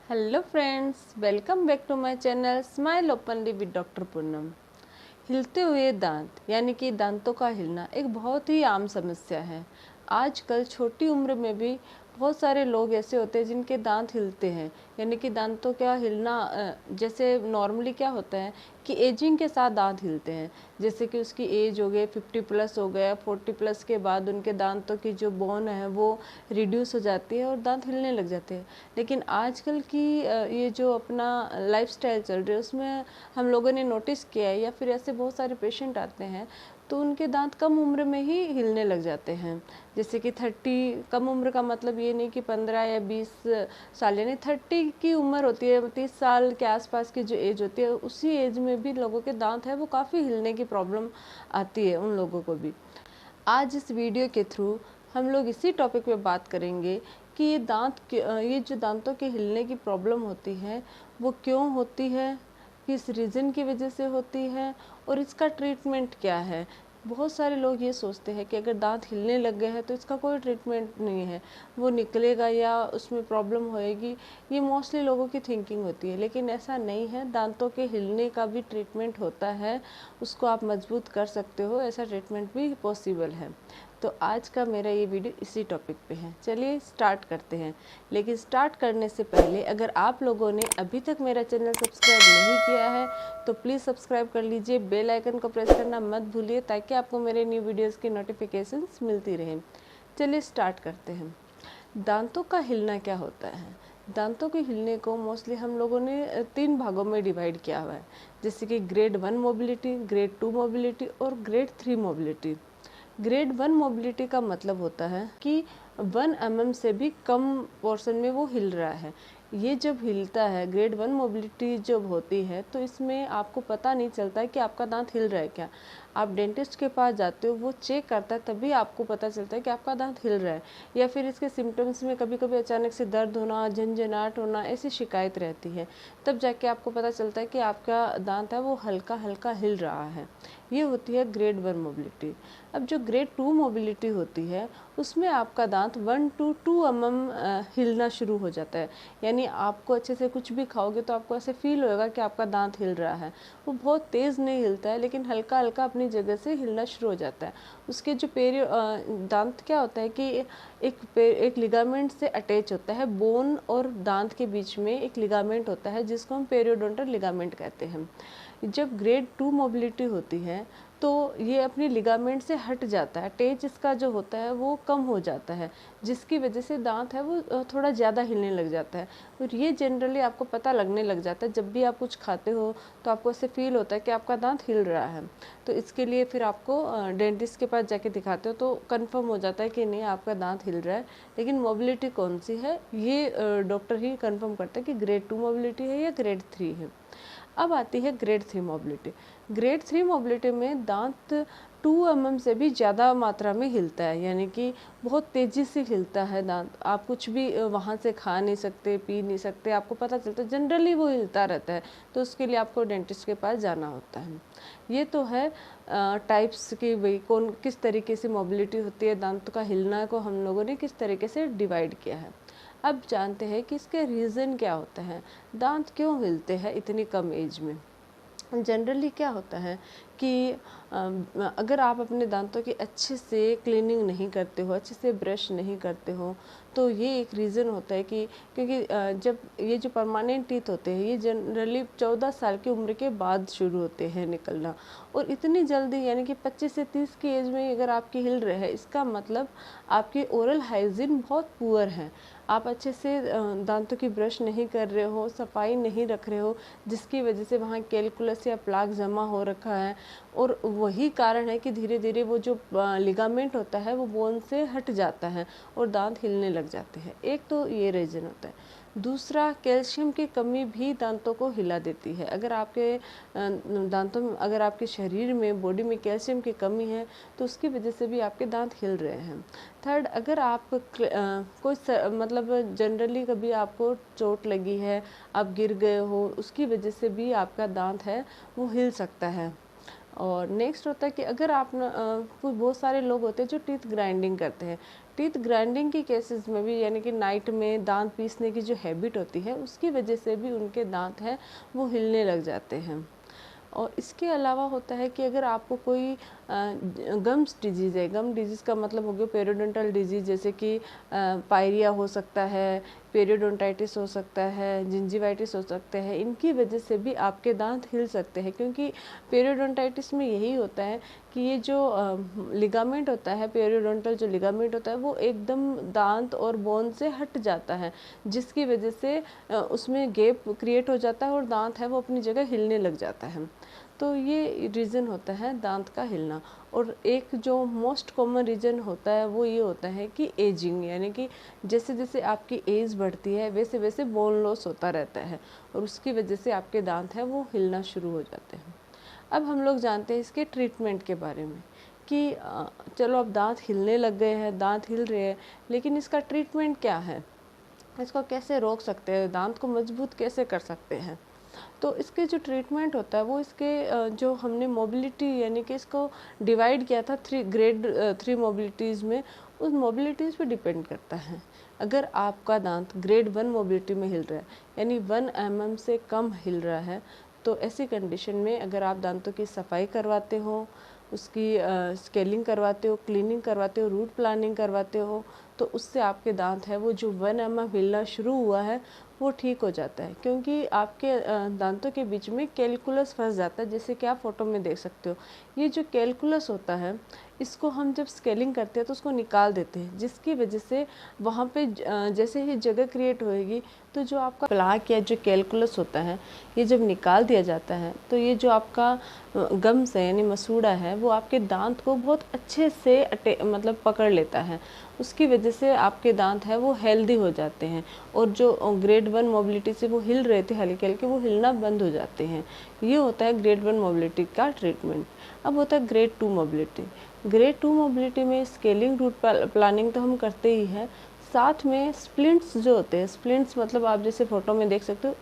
Hello friends, welcome back to my channel smile openly with doctor Poonam. हिलते हुए दांत यानी कि दांतों का हिलना एक बहुत ही आम समस्या है। आजकल छोटी उम्र में भी बहुत सारे लोग ऐसे होते हैं जिनके दांत हिलते हैं, यानी कि दांतों का हिलना जैसे नॉर्मली क्या होता है कि एजिंग के साथ दांत हिलते हैं। जैसे कि उसकी एज हो गई 50+ हो गया, 40+ के बाद उनके दांतों की जो बोन है वो रिड्यूस हो जाती है और दांत हिलने लग जाते हैं। लेकिन आजकल की ये जो अपना लाइफस्टाइल चल रही है उसमें हम लोगों ने नोटिस किया है, या फिर ऐसे बहुत सारे पेशेंट आते हैं तो उनके दांत कम उम्र में ही हिलने लग जाते हैं। जैसे कि 30, कम उम्र का मतलब ये नहीं कि 15 या 20 साल, यानी 30 की उम्र होती है, 30 साल के आसपास की जो एज होती है उसी एज में भी लोगों के दांत है वो काफ़ी हिलने की प्रॉब्लम आती है उन लोगों को भी। आज इस वीडियो के थ्रू हम लोग इसी टॉपिक पे बात करेंगे कि ये जो दांतों के हिलने की प्रॉब्लम होती है वो क्यों होती है, किस रीज़न की वजह से होती है और इसका ट्रीटमेंट क्या है। बहुत सारे लोग ये सोचते हैं कि अगर दांत हिलने लग गए हैं तो इसका कोई ट्रीटमेंट नहीं है, वो निकलेगा या उसमें प्रॉब्लम होएगी। ये मोस्टली लोगों की थिंकिंग होती है, लेकिन ऐसा नहीं है। दांतों के हिलने का भी ट्रीटमेंट होता है, उसको आप मजबूत कर सकते हो, ऐसा ट्रीटमेंट भी पॉसिबल है। तो आज का मेरा ये वीडियो इसी टॉपिक पे है। चलिए स्टार्ट करते हैं। लेकिन स्टार्ट करने से पहले अगर आप लोगों ने अभी तक मेरा चैनल सब्सक्राइब नहीं किया है तो प्लीज़ सब्सक्राइब कर लीजिए, बेल आइकन को प्रेस करना मत भूलिए ताकि आपको मेरे न्यू वीडियोज़ की नोटिफिकेशंस मिलती रहें। चलिए स्टार्ट करते हैं। दांतों का हिलना क्या होता है। दांतों के हिलने को मोस्टली हम लोगों ने 3 भागों में डिवाइड किया हुआ है, जैसे कि ग्रेड 1 मोबिलिटी, ग्रेड 2 मोबिलिटी और ग्रेड 3 मोबिलिटी। ग्रेड 1 मोबिलिटी का मतलब होता है कि 1 mm से भी कम पोर्शन में वो हिल रहा है। ये जब हिलता है, ग्रेड 1 मोबिलिटी जब होती है तो इसमें आपको पता नहीं चलता है कि आपका दांत हिल रहा है क्या। आप डेंटिस्ट के पास जाते हो, वो चेक करता है, तभी आपको पता चलता है कि आपका दांत हिल रहा है। या फिर इसके सिम्टम्स में कभी कभी अचानक से दर्द होना, झंझनाहट होना, ऐसी शिकायत रहती है, तब जाके आपको पता चलता है कि आपका दांत है वो हल्का हल्का हिल रहा है। ये होती है ग्रेड 1 मोबिलिटी। अब जो ग्रेड 2 मोबिलिटी होती है उसमें आपका दांत 1 to 2 mm हिलना शुरू हो जाता है। यानी आपको अच्छे से कुछ भी खाओगे तो आपको ऐसे फील होएगा कि आपका दांत हिल रहा है। वो बहुत तेज़ नहीं हिलता है, लेकिन हल्का हल्का अपनी जगह से हिलना शुरू हो जाता है। उसके जो दांत क्या होता है कि एक लिगामेंट से अटैच होता है। बोन और दांत के बीच में एक लिगामेंट होता है जिसको हम पेरियोडोंटल लिगामेंट कहते हैं। जब ग्रेड 2 मोबिलिटी होती है तो ये अपनी लिगामेंट से हट जाता है, अटैच इसका जो होता है वो कम हो जाता है, जिसकी वजह से दांत है वो थोड़ा ज़्यादा हिलने लग जाता है। और ये जनरली आपको पता लगने लग जाता है, जब भी आप कुछ खाते हो तो आपको ऐसे फील होता है कि आपका दांत हिल रहा है। तो इसके लिए फिर आपको डेंटिस्ट के पास जाके दिखाते हो तो कंफर्म हो जाता है कि नहीं, आपका दांत हिल रहा है। लेकिन मोबिलिटी कौन सी है ये डॉक्टर ही कंफर्म करता है कि ग्रेड 2 मोबिलिटी है या ग्रेड 3 है। अब आती है ग्रेड 3 मोबिलिटी। ग्रेड 3 मोबिलिटी में दांत 2 mm से भी ज़्यादा मात्रा में हिलता है, यानी कि बहुत तेज़ी से हिलता है दांत। आप कुछ भी वहाँ से खा नहीं सकते, पी नहीं सकते, आपको पता चलता है जनरली वो हिलता रहता है। तो उसके लिए आपको डेंटिस्ट के पास जाना होता है। ये तो है टाइप्स की, वही कौन किस तरीके से मोबिलिटी होती है, दांत का हिलना को हम लोगों ने किस तरीके से डिवाइड किया है। अब जानते हैं कि इसके रीज़न क्या होता है, दांत क्यों हिलते हैं इतनी कम एज में। जनरली क्या होता है कि अगर आप अपने दांतों की अच्छे से क्लीनिंग नहीं करते हो, अच्छे से ब्रश नहीं करते हो, तो ये एक रीज़न होता है कि क्योंकि जब ये जो परमानेंट टीथ होते हैं ये जनरली 14 साल की उम्र के बाद शुरू होते हैं निकलना। और इतनी जल्दी यानी कि 25 से 30 की एज में अगर आपकी हिल रहे हैं, इसका मतलब आपकी ओरल हाइजीन बहुत पुअर है। आप अच्छे से दांतों की ब्रश नहीं कर रहे हो, सफाई नहीं रख रहे हो, जिसकी वजह से वहाँ कैलकुलस या प्लाक जमा हो रखा है। और वही कारण है कि धीरे धीरे वो जो लिगामेंट होता है वो बोन से हट जाता है और दांत हिलने लग जाते हैं। एक तो ये रीज़न होता है। दूसरा, कैल्शियम की कमी भी दांतों को हिला देती है। अगर आपके दांतों में, अगर आपके शरीर में, बॉडी में कैल्शियम की कमी है तो उसकी वजह से भी आपके दांत हिल रहे हैं। थर्ड, अगर आप मतलब जनरली कभी आपको चोट लगी है, आप गिर गए हो, उसकी वजह से भी आपका दांत है वो हिल सकता है। और नेक्स्ट होता है कि अगर आप कुछ बहुत सारे लोग होते हैं जो टीथ ग्राइंडिंग करते हैं। टीथ ग्राइंडिंग की केसेस में भी, यानी कि नाइट में दांत पीसने की जो हैबिट होती है उसकी वजह से भी उनके दांत हैं वो हिलने लग जाते हैं। और इसके अलावा होता है कि अगर आपको कोई गम्स डिजीज़ है, गम डिजीज़ का मतलब हो गया पेरियोडोंटल डिजीज़, जैसे कि पायरिया हो सकता है, पेरियोडोंटाइटिस हो सकता है, जिंजिवाइटिस हो सकते हैं, इनकी वजह से भी आपके दांत हिल सकते हैं। क्योंकि पेरियोडोंटाइटिस में यही होता है कि ये जो लिगामेंट होता है, पेरियोडोंटल जो लिगामेंट होता है वो एकदम दांत और बोन से हट जाता है, जिसकी वजह से उसमें गैप क्रिएट हो जाता है और दांत है वो अपनी जगह हिलने लग जाता है। तो ये रीज़न होता है दांत का हिलना। और एक जो मोस्ट कॉमन रीज़न होता है वो ये होता है कि एजिंग, यानी कि जैसे जैसे आपकी एज बढ़ती है वैसे वैसे बोन लॉस होता रहता है और उसकी वजह से आपके दांत हैं वो हिलना शुरू हो जाते हैं। अब हम लोग जानते हैं इसके ट्रीटमेंट के बारे में कि चलो अब दांत हिलने लग गए हैं, दांत हिल रहे हैं, लेकिन इसका ट्रीटमेंट क्या है, इसको कैसे रोक सकते हैं, दांत को मजबूत कैसे कर सकते हैं। तो इसके जो ट्रीटमेंट होता है वो इसके जो हमने मोबिलिटी, यानी कि इसको डिवाइड किया था ग्रेड 3 मोबिलिटीज़ में, उस मोबिलिटीज़ पे डिपेंड करता है। अगर आपका दांत ग्रेड 1 मोबिलिटी में हिल रहा है, यानी 1 mm से कम हिल रहा है, तो ऐसी कंडीशन में अगर आप दांतों की सफाई करवाते हो, उसकी स्केलिंग करवाते हो, क्लीनिंग करवाते हो, रूट प्लानिंग करवाते हो, तो उससे आपके दांत है वो जो 1 mm हिलना शुरू हुआ है वो ठीक हो जाता है। क्योंकि आपके दांतों के बीच में कैलकुलस फंस जाता है, जैसे कि आप फोटो में देख सकते हो। ये जो कैलकुलस होता है इसको हम जब स्केलिंग करते हैं तो उसको निकाल देते हैं, जिसकी वजह से वहाँ पे जैसे ही जगह क्रिएट होएगी तो जो आपका प्लाक या जो कैलकुलस होता है ये जब निकाल दिया जाता है तो ये जो आपका गम्स है यानी मसूड़ा है वो आपके दांत को बहुत अच्छे से मतलब पकड़ लेता है। उसकी वजह से आपके दांत है वो हेल्दी हो जाते हैं और जो ग्रेड 1 मोबिलिटी से वो हिल रहे थे हल्के हल्के, वो हिलना बंद हो जाते हैं। ये होता है ग्रेड 1 मोबिलिटी का ट्रीटमेंट। अब होता है ग्रेड 2 मोबिलिटी। ग्रेड 2 मोबिलिटी में स्केलिंग, रूट प्लानिंग तो हम करते ही हैं, साथ में स्प्लिंट्स जो होते हैं, स्प्लिंट्स मतलब आप जैसे फोटो में देख सकते हो,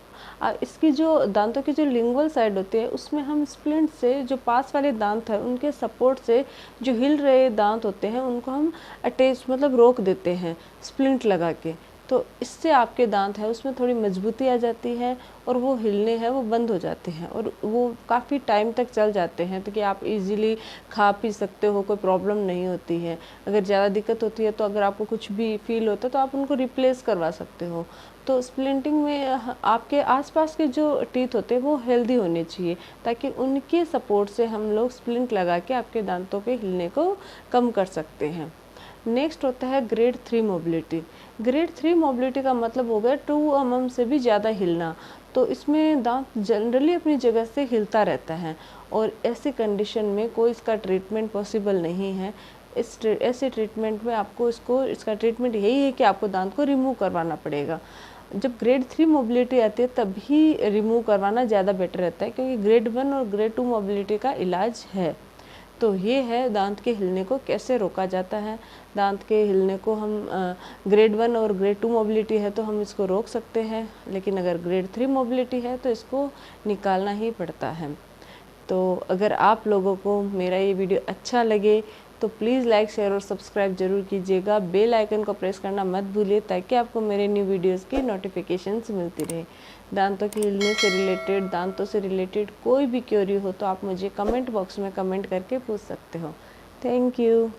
इसकी जो दांतों की जो लिंगुअल साइड होती है उसमें हम स्प्लिंट से जो पास वाले दांत है उनके सपोर्ट से जो हिल रहे दांत होते हैं उनको हम अटैच मतलब रोक देते हैं स्प्लिंट लगा के। तो इससे आपके दांत है उसमें थोड़ी मजबूती आ जाती है और वो हिलने हैं वो बंद हो जाते हैं और वो काफ़ी टाइम तक चल जाते हैं, तो कि आप इजीली खा पी सकते हो, कोई प्रॉब्लम नहीं होती है। अगर ज़्यादा दिक्कत होती है तो अगर आपको कुछ भी फील होता है तो आप उनको रिप्लेस करवा सकते हो। तो स्प्लिंटिंग में आपके आसपास के जो टीथ होते हैं वो हेल्दी होने चाहिए, ताकि उनके सपोर्ट से हम लोग स्प्लिंट लगा के आपके दांतों के हिलने को कम कर सकते हैं। नेक्स्ट होता है ग्रेड 3 मोबिलिटी। ग्रेड 3 मोबिलिटी का मतलब हो गया 2 mm से भी ज़्यादा हिलना। तो इसमें दांत जनरली अपनी जगह से हिलता रहता है और ऐसी कंडीशन में कोई इसका ट्रीटमेंट पॉसिबल नहीं है। ऐसे ट्रीटमेंट में आपको इसका ट्रीटमेंट यही है कि आपको दांत को रिमूव करवाना पड़ेगा। जब ग्रेड 3 मोबिलिटी आती है तभी रिमूव करवाना ज़्यादा बेटर रहता है, क्योंकि ग्रेड 1 और ग्रेड 2 मोबिलिटी का इलाज है। तो ये है दांत के हिलने को कैसे रोका जाता है। दांत के हिलने को हम ग्रेड 1 और ग्रेड 2 मोबिलिटी है तो हम इसको रोक सकते हैं, लेकिन अगर ग्रेड 3 मोबिलिटी है तो इसको निकालना ही पड़ता है। तो अगर आप लोगों को मेरा ये वीडियो अच्छा लगे तो प्लीज़ लाइक, शेयर और सब्सक्राइब जरूर कीजिएगा। बेल आइकन को प्रेस करना मत भूलिए ताकि आपको मेरे न्यू वीडियोस की नोटिफिकेशंस मिलती रहे। दांतों के हिलने से रिलेटेड, दांतों से रिलेटेड कोई भी क्वेरी हो तो आप मुझे कमेंट बॉक्स में कमेंट करके पूछ सकते हो। Thank you.